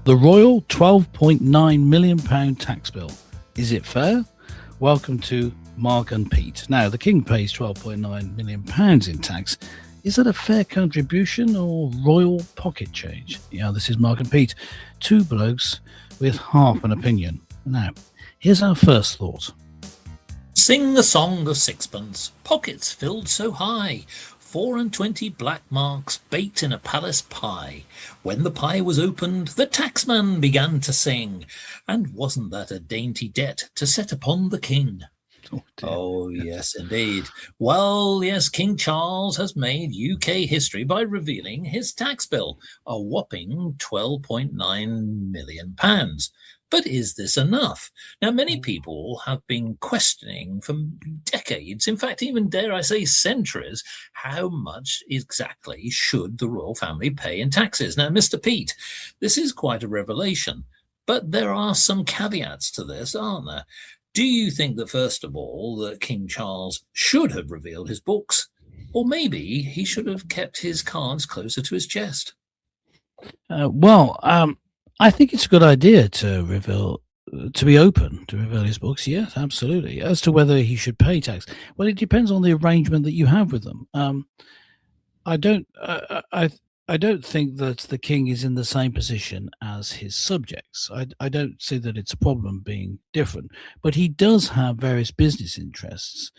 The royal £12.9 million tax bill. Is it fair? Welcome to Mark and Pete. Now, the King pays £12.9 million in tax. Is that a fair contribution or royal pocket change? Yeah, this is Mark and Pete, two blokes with half an opinion. Now, here's our first thought. Sing the song of sixpence, pockets filled so high, 24 black marks baked in a palace pie. When the pie was opened, the taxman began to sing, and wasn't that a dainty debt to set upon the king? Oh, yes, indeed. Well, yes, King Charles has made UK history by revealing his tax bill, a whopping £12.9 million. But is this enough? Now, many people have been questioning for decades, in fact, even dare I say centuries, how much exactly should the royal family pay in taxes? Now, Mr. Pete, this is quite a revelation, but there are some caveats to this, aren't there? Do you think that, first of all, that King Charles should have revealed his books, or maybe he should have kept his cards closer to his chest? I think it's a good idea to reveal his books. Yes, absolutely. As to whether he should pay tax, well, it depends on the arrangement that you have with them. I don't think that the king is in the same position as his subjects. I don't see that it's a problem being different, but he does have various business interests,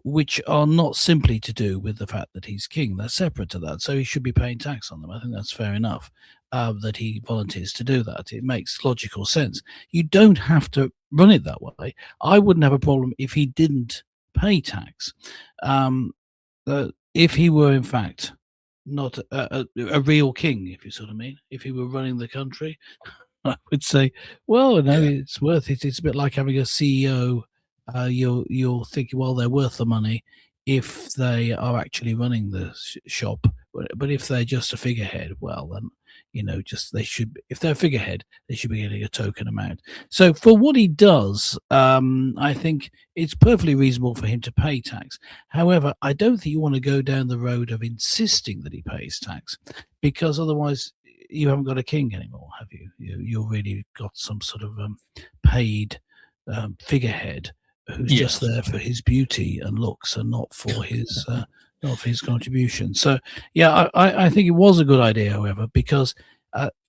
which are not simply to do with the fact that he's king. They're separate to that, so he should be paying tax on them. I think that's fair enough. That he volunteers to do that. It makes logical sense. You don't have to run it that way. I wouldn't have a problem if he didn't pay tax. If he were, in fact, not a real king, if you sort of mean, if he were running the country, I would say, well, no, it's worth it. It's a bit like having a CEO. You'll think, well, they're worth the money if they are actually running the shop. But if they're just a figurehead, well, then, they should, if they're a figurehead, they should be getting a token amount. So for what he does, I think it's perfectly reasonable for him to pay tax. However, I don't think you want to go down the road of insisting that he pays tax, because otherwise you haven't got a king anymore, have you? You've really got some sort of paid figurehead who's just there for his beauty and looks and not for his contribution. So, yeah, I think it was a good idea, however, because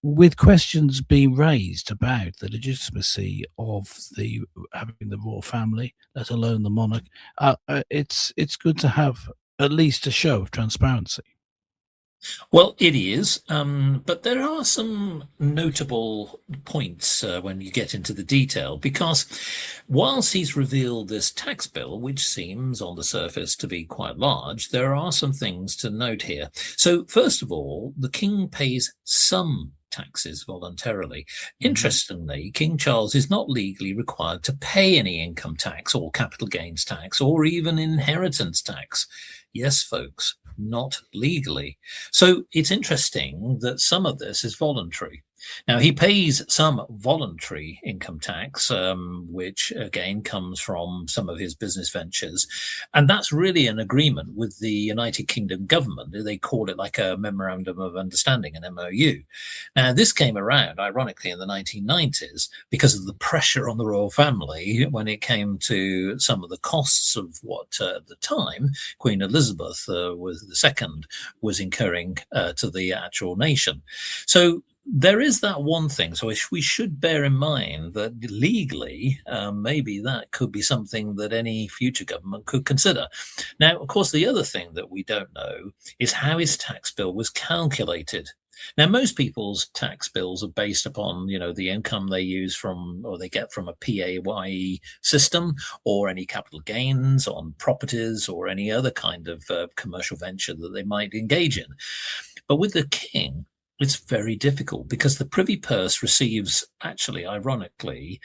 with questions being raised about the legitimacy of having the royal family, let alone the monarch, it's good to have at least a show of transparency. Well, it is, but there are some notable points when you get into the detail, because whilst he's revealed this tax bill, which seems on the surface to be quite large, there are some things to note here. So, first of all, the king pays some taxes voluntarily. Interestingly, King Charles is not legally required to pay any income tax or capital gains tax or even inheritance tax. Yes, folks, not legally. So it's interesting that some of this is voluntary. Now, he pays some voluntary income tax, which again comes from some of his business ventures. And that's really an agreement with the United Kingdom government. They call it like a memorandum of understanding, an MOU. Now, this came around, ironically, in the 1990s because of the pressure on the royal family when it came to some of the costs of what, at the time, Queen Elizabeth II was incurring to the actual nation. So there is that one thing. So we should bear in mind that legally, maybe that could be something that any future government could consider. Now, of course, the other thing that we don't know is how his tax bill was calculated. Now, most people's tax bills are based upon, the income they use from, or they get from a PAYE system, or any capital gains on properties, or any other kind of commercial venture that they might engage in. But with the king, it's very difficult because the Privy Purse receives, actually, ironically,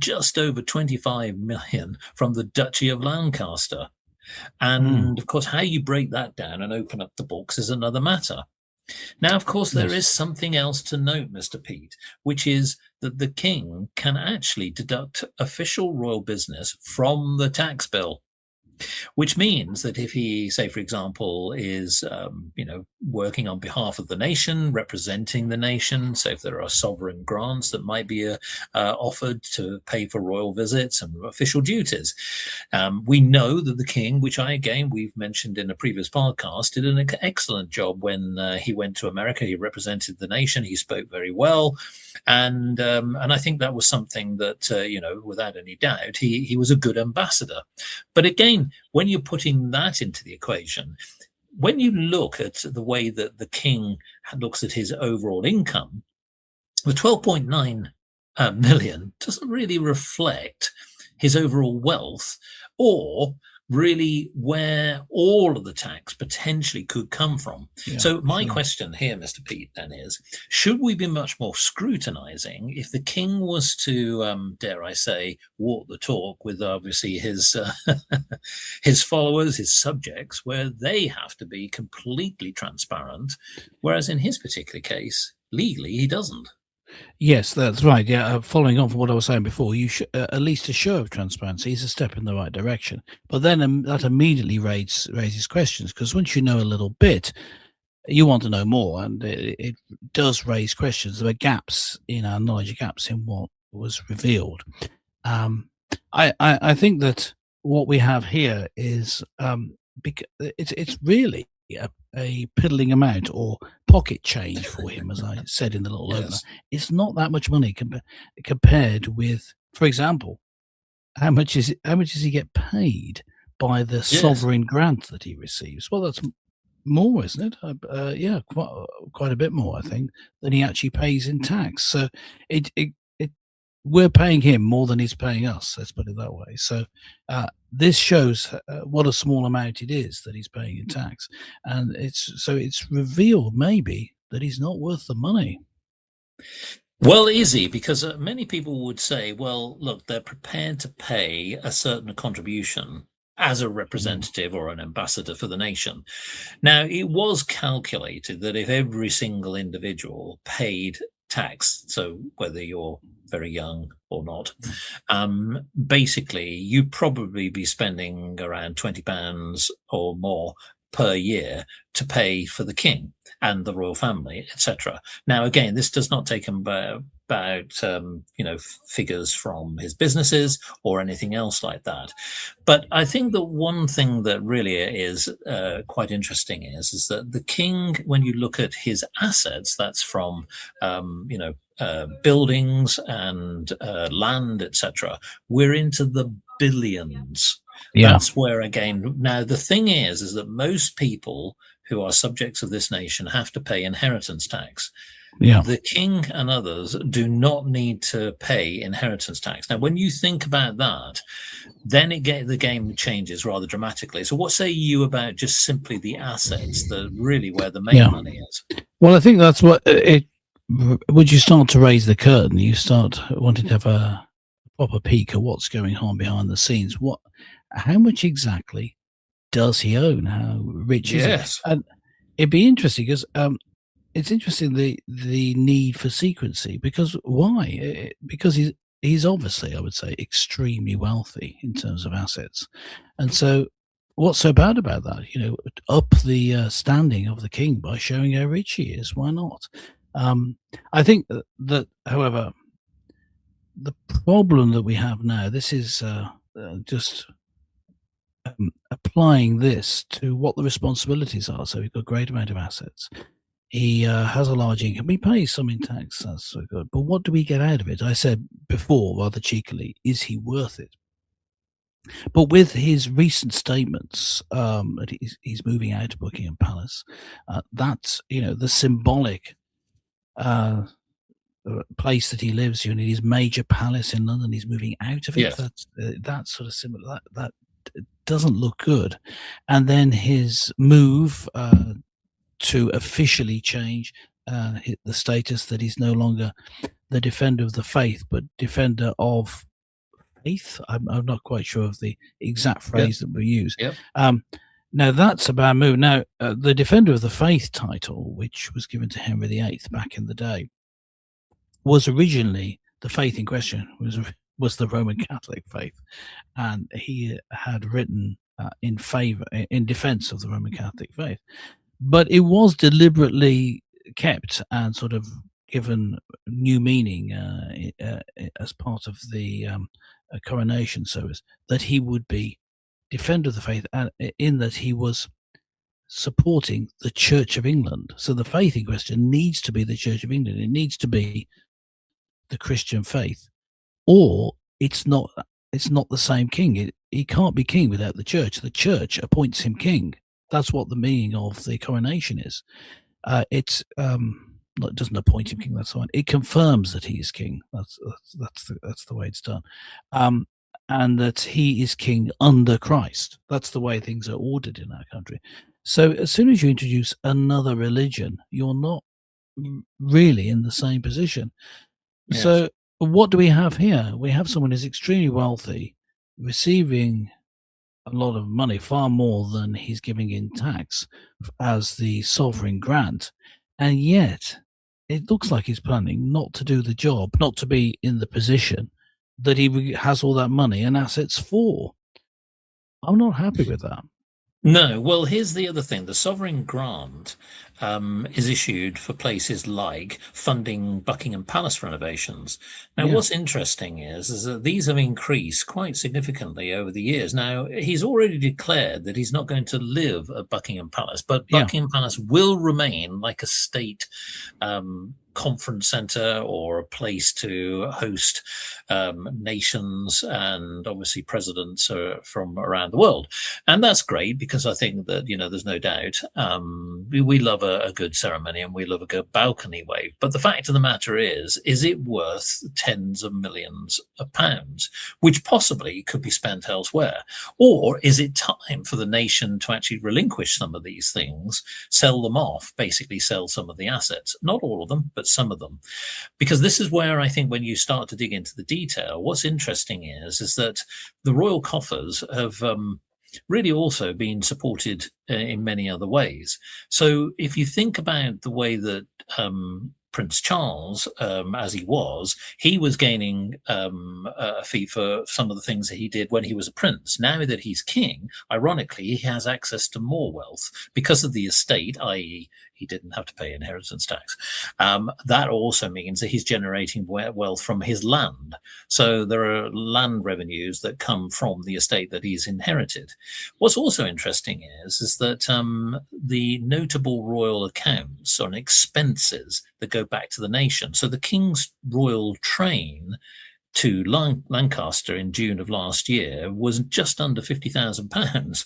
just over 25 million from the Duchy of Lancaster. And of course, how you break that down and open up the books is another matter. Now, of course, there is something else to note, Mr. Pete, which is that the king can actually deduct official royal business from the tax bill. Which means that if he, say, for example, is working on behalf of the nation, representing the nation, so if there are sovereign grants that might be offered to pay for royal visits and official duties, we know that the king, which we've mentioned in a previous podcast, did an excellent job when he went to America. He represented the nation. He spoke very well. And I think that was something that, without any doubt, he was a good ambassador. But again, when you're putting that into the equation, when you look at the way that the king looks at his overall income, the 12.9 million doesn't really reflect his overall wealth or really where all of the tax potentially could come from. Yeah, so my sure. question here, Mr. Pete, then is, should we be much more scrutinizing if the king was to, dare I say, walk the talk with obviously his his followers, his subjects, where they have to be completely transparent, whereas in his particular case, legally, he doesn't? Yes, that's right. Yeah, following on from what I was saying before, you should at least a show of transparency is a step in the right direction. But then that immediately raises questions, because once you know a little bit, you want to know more, and it does raise questions. There are gaps in our knowledge, gaps in what was revealed. I think that what we have here is it's really a piddling amount or pocket change for him, as I said in the little opener. It's not that much money compared with, for example, how much does he get paid by the sovereign grant that he receives? Well, that's more, isn't it? Yeah, quite a bit more, I think, than he actually pays in tax. So we're paying him more than he's paying us. Let's put it that way. So this shows what a small amount it is that he's paying in tax, and it's revealed maybe that he's not worth the money. Well, is he? Because many people would say, well, look, they're prepared to pay a certain contribution as a representative or an ambassador for the nation. Now, it was calculated that if every single individual paid tax, so whether you're very young or not, basically you'd probably be spending around £20 or more per year to pay for the king and the royal family, etc. Now, again, this does not take about figures from his businesses or anything else like that. But I think the one thing that really is quite interesting is that the king, when you look at his assets, that's from buildings and land, etc., we're into the billions. Yeah. That's where, again, now the thing is that most people who are subjects of this nation have to pay inheritance tax. Yeah. The king and others do not need to pay inheritance tax. Now, when you think about that, then the game changes rather dramatically. So what say you about just simply the assets, really where the main money is? Well, I think that's what when you start to raise the curtain, you start wanting to have a proper peek at what's going on behind the scenes. How much exactly does he own? How rich is he? And it'd be interesting because it's interesting the need for secrecy. Because why? Because he's obviously, I would say, extremely wealthy in terms of assets, and so what's so bad about that? Up the standing of the king by showing how rich he is. Why not? I think that, however, the problem that we have now, this is just applying this to what the responsibilities are. So we've got a great amount of assets. He has a large income. He pays some in tax. That's so good. But what do we get out of it? I said before, rather cheekily, is he worth it? But with his recent statements that he's moving out of Buckingham Palace, that's the symbolic place that he lives in his major palace in London. He's moving out of it. That's sort of similar. That doesn't look good. And then his move to officially change the status, that he's no longer the defender of the faith, but defender of faith. I'm not quite sure of the exact phrase that we use. Now, that's a bad move. Now, the defender of the faith title, which was given to Henry VIII back in the day, was originally, the faith in question was the Roman Catholic faith, and he had written in favor, in defense of the Roman Catholic faith. But it was deliberately kept and sort of given new meaning as part of the coronation service, that he would be defender of the faith, and in that he was supporting the Church of England. So the faith in question needs to be the Church of England. It needs to be the Christian faith, or it's not the same king. He can't be king without the church. The church appoints him king. That's what the meaning of the coronation is. It doesn't appoint him king. That's fine. It confirms that he is king. That's the way it's done, and that he is king under Christ. That's the way things are ordered in our country. So as soon as you introduce another religion, you're not really in the same position. Yes. So what do we have here? We have someone who's extremely wealthy, receiving a lot of money, far more than he's giving in tax as the sovereign grant. And yet it looks like he's planning not to do the job, not to be in the position that he has all that money and assets for. I'm not happy with that. No, well, here's the other thing. The sovereign grant is issued for places like funding Buckingham Palace renovations. Now, Yeah. what's interesting is that these have increased quite significantly over the years. Now, he's already declared that he's not going to live at Buckingham Palace, but Yeah. Buckingham Palace will remain like a state conference center or a place to host nations and obviously presidents from around the world. And that's great, because I think that, there's no doubt we love a good ceremony and we love a good balcony wave. But the fact of the matter is it worth tens of millions of pounds, which possibly could be spent elsewhere? Or is it time for the nation to actually relinquish some of these things, sell them off, basically sell some of the assets? Not all of them, but some of them. Because this is where I think when you start to dig into the detail, what's interesting is that the royal coffers have really also been supported in many other ways. So if you think about the way that Prince Charles, as he was gaining a fee for some of the things that he did when he was a prince. Now that he's king, ironically, he has access to more wealth because of the estate, i.e., he didn't have to pay inheritance tax. That also means that he's generating wealth from his land. So there are land revenues that come from the estate that he's inherited. What's also interesting is that the notable royal accounts on expenses that go back to the nation. So the King's royal train to Lancaster in June of last year was just under £50,000.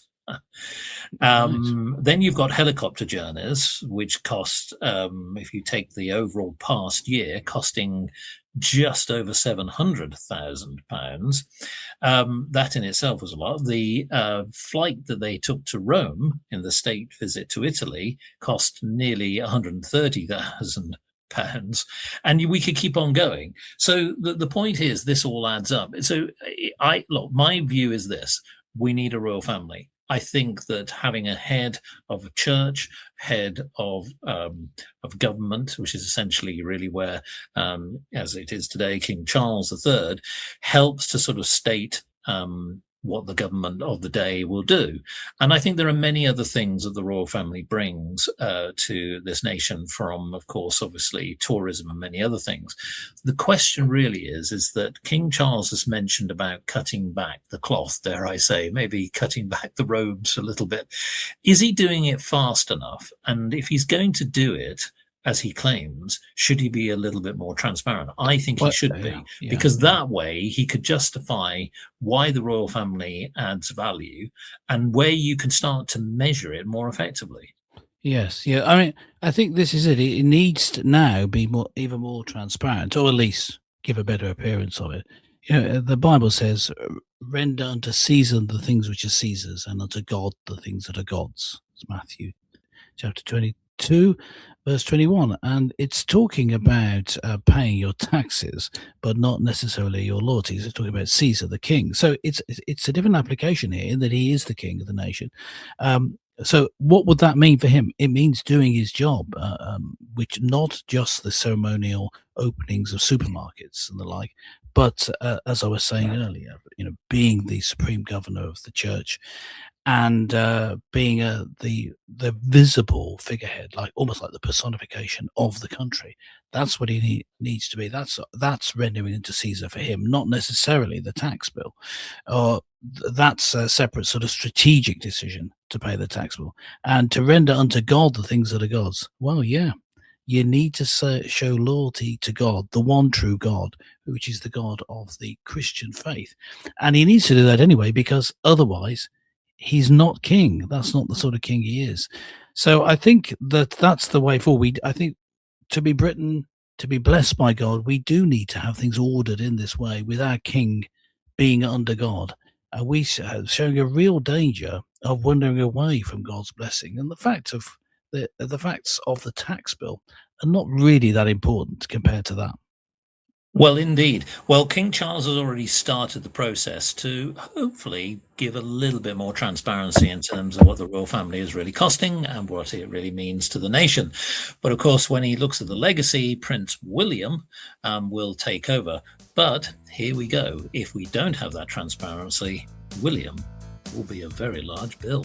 Then you've got helicopter journeys, which cost, if you take the overall past year, costing just over £700,000. That in itself was a lot. The flight that they took to Rome in the state visit to Italy cost nearly £130,000. And we could keep on going. So the point is, this all adds up. So my view is this: we need a royal family. I think that having a head of a church, head of government, which is essentially really where, as it is today, King Charles III, helps to sort of state what the government of the day will do. And I think there are many other things that the royal family brings to this nation, from, of course, obviously tourism and many other things. The question really is that King Charles has mentioned about cutting back the cloth, dare I say, maybe cutting back the robes a little bit. Is he doing it fast enough? And if he's going to do it, as he claims, should he be a little bit more transparent? I think he should be, because that way he could justify why the royal family adds value and where you can start to measure it more effectively. Yes, yeah. I mean, I think this is it. It needs to now be even more transparent, or at least give a better appearance of it. The Bible says, "Render unto Caesar the things which are Caesar's, and unto God the things that are God's." It's Matthew chapter 22, verse 21, and it's talking about paying your taxes, but not necessarily your loyalties. It's talking about Caesar, the king. So it's a different application here, in that he is the king of the nation. So what would that mean for him? It means doing his job, which not just the ceremonial openings of supermarkets and the like, But as I was saying earlier, being the supreme governor of the church, and being the visible figurehead, like almost like the personification of the country. That's what he needs to be. That's rendering into Caesar for him, not necessarily the tax bill. Or that's a separate sort of strategic decision to pay the tax bill and to render unto God the things that are God's. Well, yeah, you need to show loyalty to God, the one true God, which is the God of the Christian faith. And he needs to do that anyway, because otherwise he's not king. That's not the sort of king he is. So I think that's the way forward. I think to be Britain, to be blessed by God, we do need to have things ordered in this way, with our king being under God. We showing a real danger of wandering away from God's blessing, and the facts of the tax bill are not really that important compared to that. Well, indeed. Well, King Charles has already started the process to hopefully give a little bit more transparency in terms of what the royal family is really costing and what it really means to the nation. But of course, when he looks at the legacy, Prince William will take over. But here we go. If we don't have that transparency, William will be a very large bill.